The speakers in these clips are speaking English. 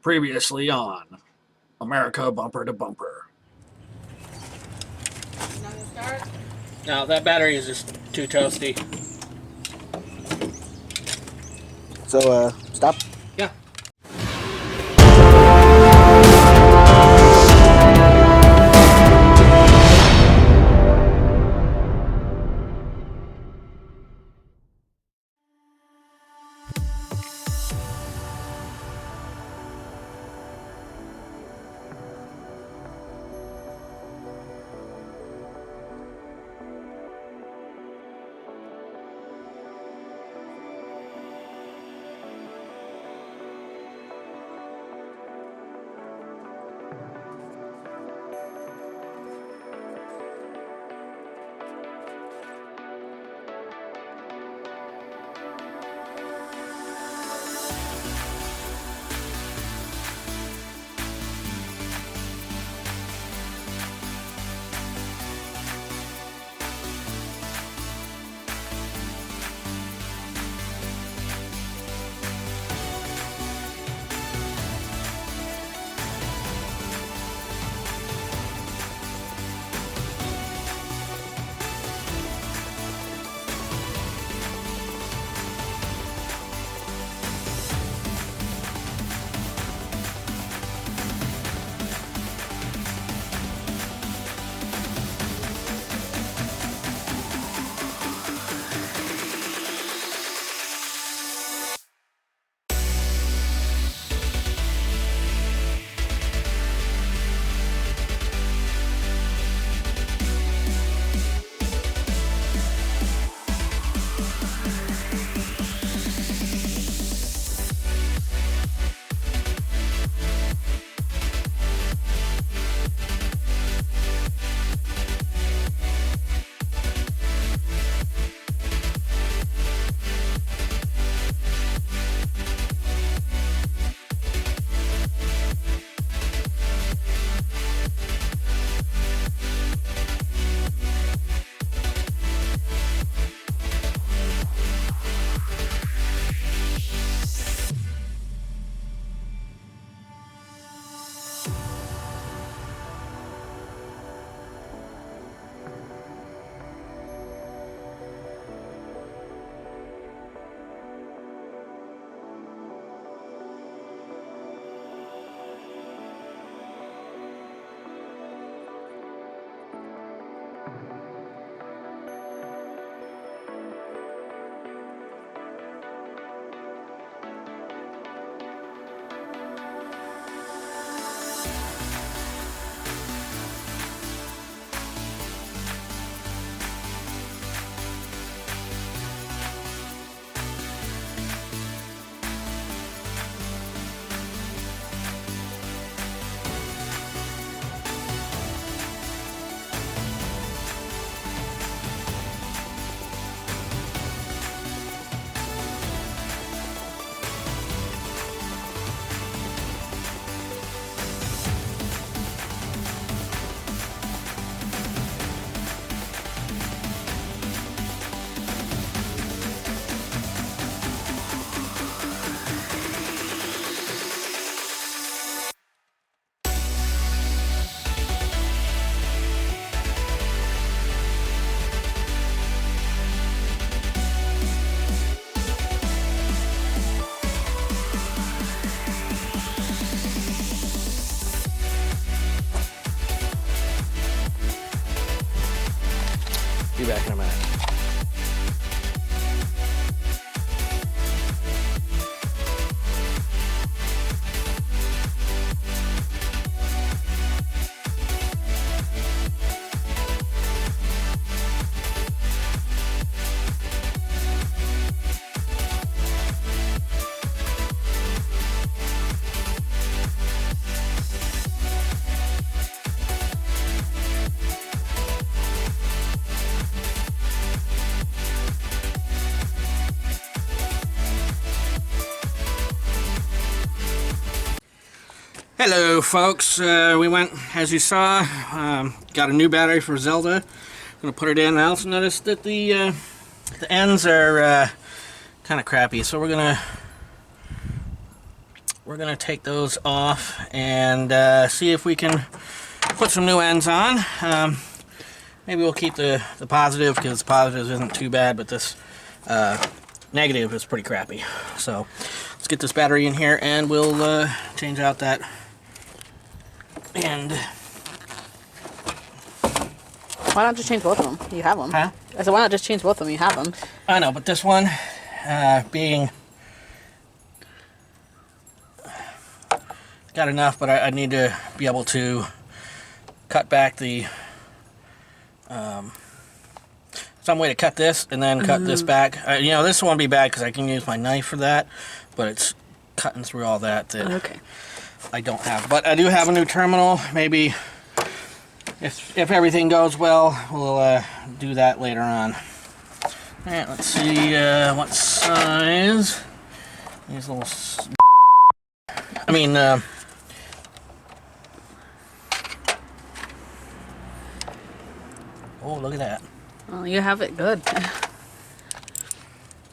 Previously on America Bumper to Bumper. Not gonna start? No, that battery is just too toasty. So, stop. Yeah. Be back in a minute. Hello, folks. We went, as you saw, got a new battery for Zelda. Gonna put it in. I also noticed that the ends are kind of crappy, so we're gonna we're going to take those off and see if we can put some new ends on. Maybe we'll keep the positive, because the positive isn't too bad, but this negative is pretty crappy. So let's get this battery in here and we'll change out that end. Why not just change both of them? You have them. Huh? I said, why not just change both of them? You have them. I know, but this one being got enough, but I need to be able to cut back the some way to cut this and then cut this back. You know, this won't be bad because I can use my knife for that, but it's cutting through all that Okay. I don't have. But I do have a new terminal. Maybe if everything goes well, we'll do that later on. All right, let's see what size these little. I mean. Oh, look at that. Well, you have it good. Can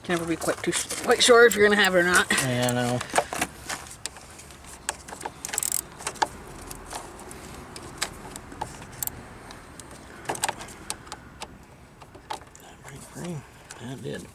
never be quite sure if you're gonna have it or not. Yeah, I know. That break free? That did.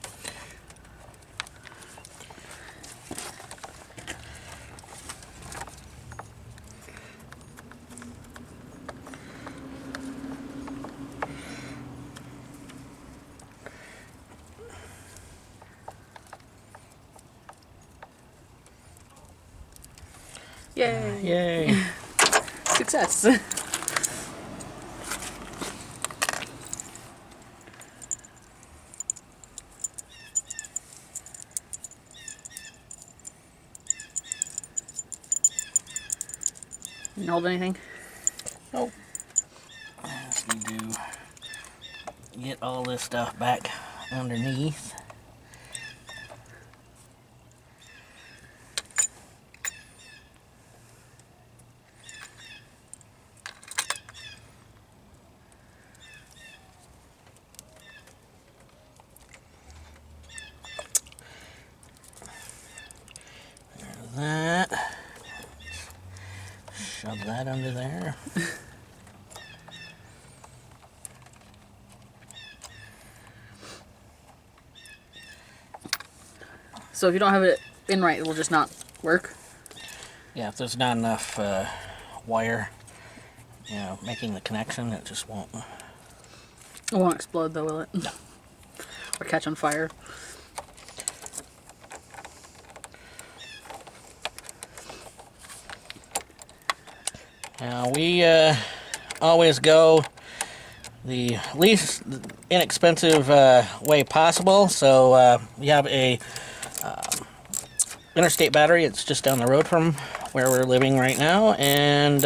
Yay! Yay. Success. You hold anything? Nope. I just need to get all this stuff back underneath. That. Shove that under there. So if you don't have it in right, it will just not work. Yeah, if there's not enough wire, you know, making the connection, it just won't. It won't explode though, will it? No. Or catch on fire. Now we always go the least inexpensive way possible. So we have a interstate battery. It's just down the road from where we're living right now, and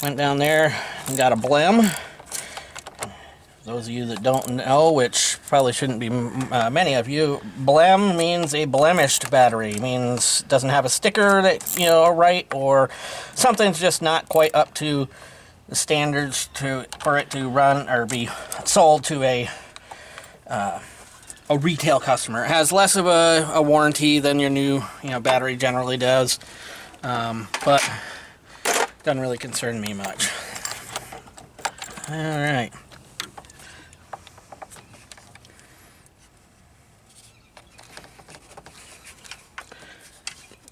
went down there and got a blem. Those of you that don't know, which probably shouldn't be many of you, blem means a blemished battery. It means it doesn't have a sticker that, you know, right, or something's just not quite up to the standards for it to run or be sold to a retail customer. It has less of a warranty than your new, you know, battery generally does, but doesn't really concern me much. All right.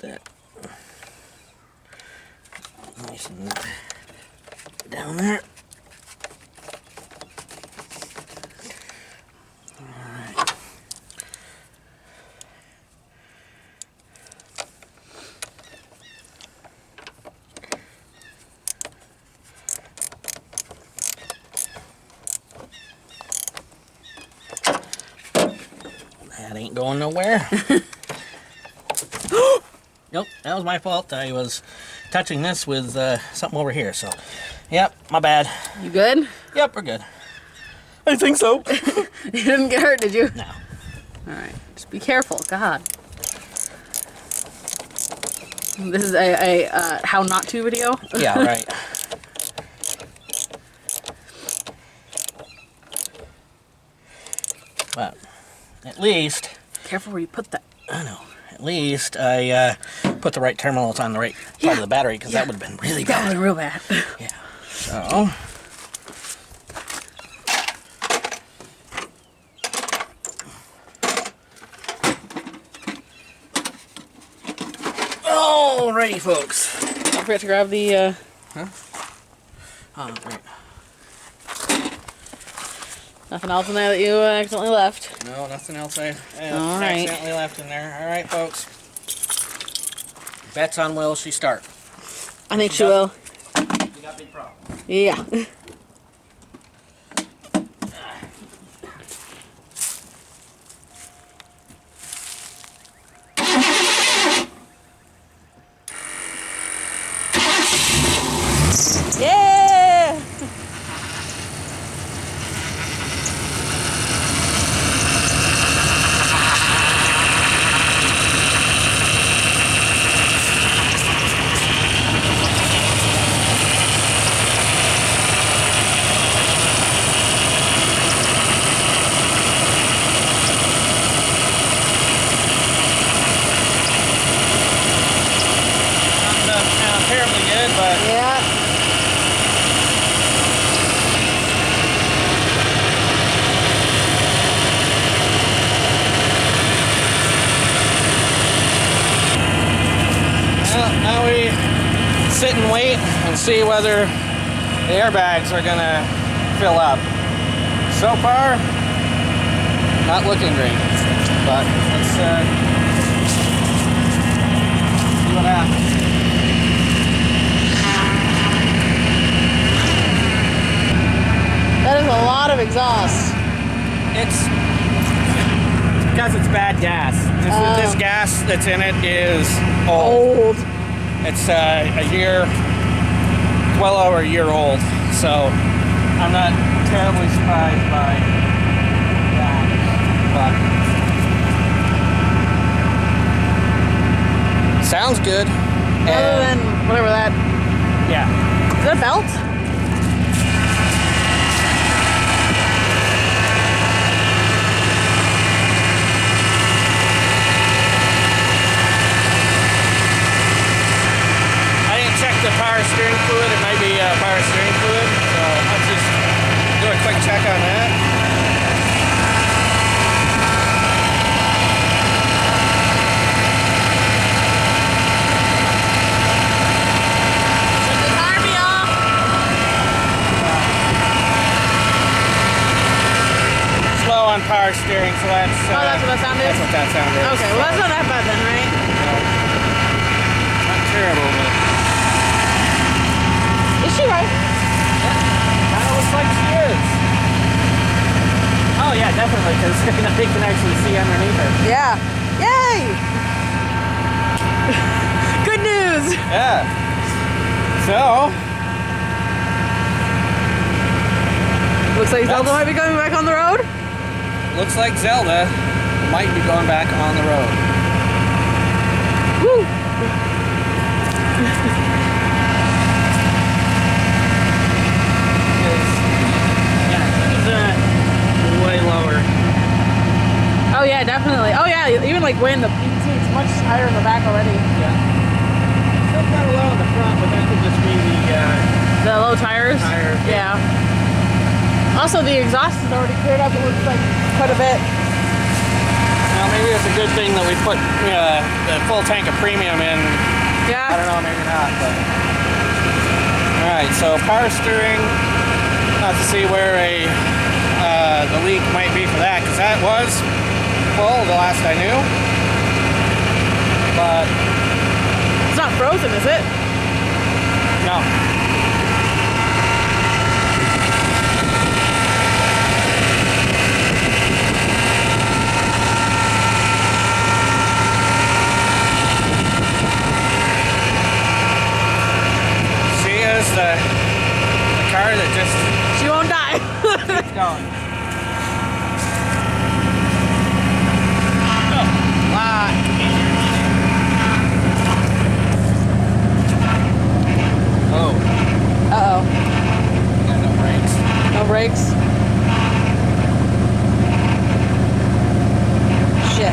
That nice and down there. All right. That ain't going nowhere. Nope, that was my fault. I was touching this with something over here, so... Yep, my bad. You good? Yep, we're good. I think so. You didn't get hurt, did you? No. Alright, just be careful, God. This is a how not to video? Yeah, right. But, at least... Careful where you put that. I know. at least I put the right terminals on the right part of the battery, because that would have been really That bad. was real bad. Yeah. So. Alrighty, folks. Don't forget to grab the. Oh, wait. Nothing else in there that you accidentally left. No, nothing else I All right. accidentally left in there. All right, folks. Bets on will she start? I think she will. You got big problems. Yeah. Yeah! Not terribly good, but Yeah. well, now we sit and wait and see whether the airbags are gonna fill up. So far, not looking great, but let's see what happens. That is a lot of exhaust. It's because it's bad gas. This gas that's in it is old. Old. It's a year, well over a year old. So I'm not terribly surprised by that. But sounds good. Other than whatever that. Yeah. Is that a belt? I didn't check the power steering fluid. It might be power steering fluid. So I'll just do a quick check on that. Shut the car be off. Slow on power steering, so that's. Oh, that's what that sound is? That's what that sound is. Okay, well that's not that bad then, right? Not terrible, but Is she right? kind of looks like she is. Oh yeah, definitely, because they can actually see underneath her. Yeah. Yay! Good news! Yeah. So Looks like Zelda might be going back on the road. looks like Zelda might be going back on the road. Woo! Way lower. Oh yeah, definitely. Oh yeah, even like way in the, you can see it's much higher in the back already. Yeah. Still kind of low in the front, but that could just be The low tires? Tires, Yeah. Also, the exhaust is already cleared up. It looks like quite a bit. well, maybe it's a good thing that we put the full tank of premium in. Yeah. I don't know, maybe not, but. Alright, so power steering. I'll have to see where the leak might be for that, because that was full the last I knew. But It's not frozen, is it? no. She is the car that just She won't die. keeps going. Lot easier. Oh, Uh-oh. got no brakes. No brakes. Shit.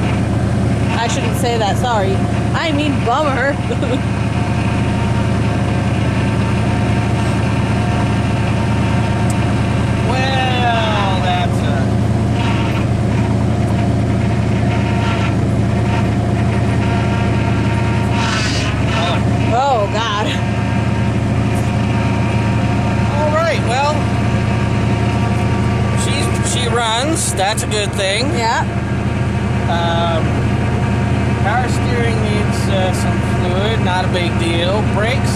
I shouldn't say that. Sorry. I mean bummer. Well, that's Oh, God. all right. Well, she runs. That's a good thing. Yeah. Power steering needs some fluid. Not a big deal. Brakes,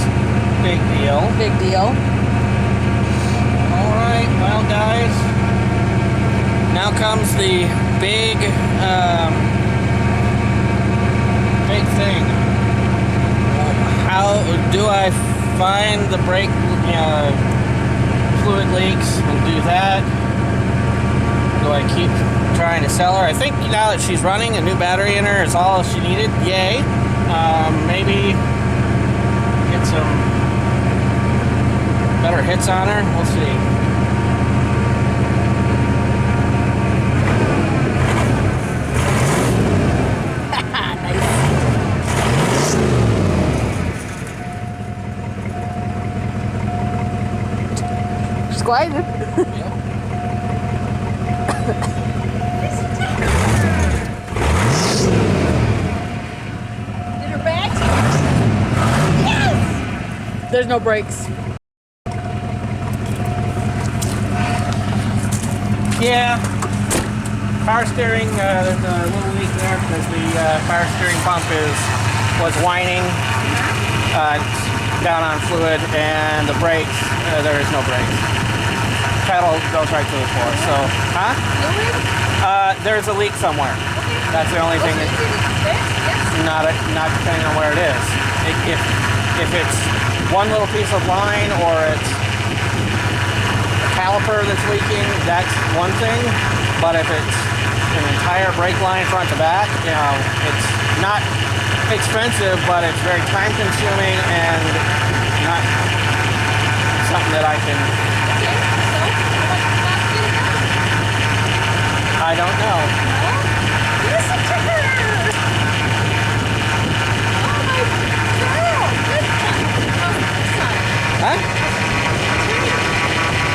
big deal. Big deal. All right. Well, guys, now comes the big thing. How do I find the brake fluid leaks and do that? Do I keep trying to sell her? I think now that she's running, a new battery in her is all she needed. Yay. Maybe get some better hits on her. We'll see. She's quiet. Did her back? Yes! There's no brakes. Yeah. Power steering, there's a little leak there because the power steering pump was whining down on fluid, and the brakes, there is no brakes. Pedal goes right to the floor. So, huh? There's a leak somewhere. That's the only thing that, not depending on where it is. If it's one little piece of line or it's a caliper that's leaking, that's one thing. But if it's an entire brake line front to back, you know, it's not expensive, but it's very time consuming and not something that I can. I don't know. Listen to her! Oh my girl! Huh?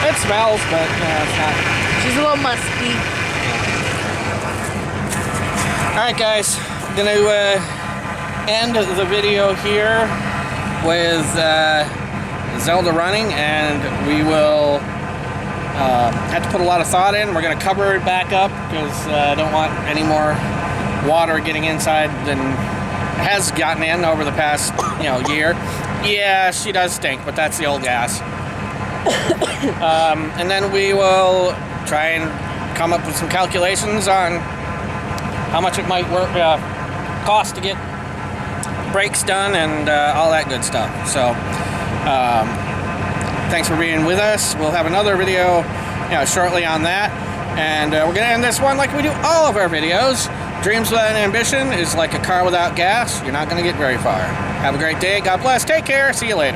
It smells, but it's not. She's a little musky. Alright guys, I'm gonna end the video here with Zelda running, and we will have to put a lot of thought in. We're gonna cover it back up because I don't want any more water getting inside than has gotten in over the past year. Yeah, she does stink, but that's the old gas. And then we will try and come up with some calculations on how much it might cost to get brakes done and all that good stuff. So thanks for being with us. We'll have another video shortly on that, and we're gonna end this one like we do all of our videos. Dreams without an ambition is like a car without gas. You're not gonna get very far. Have a great day. God bless. Take care. See you later.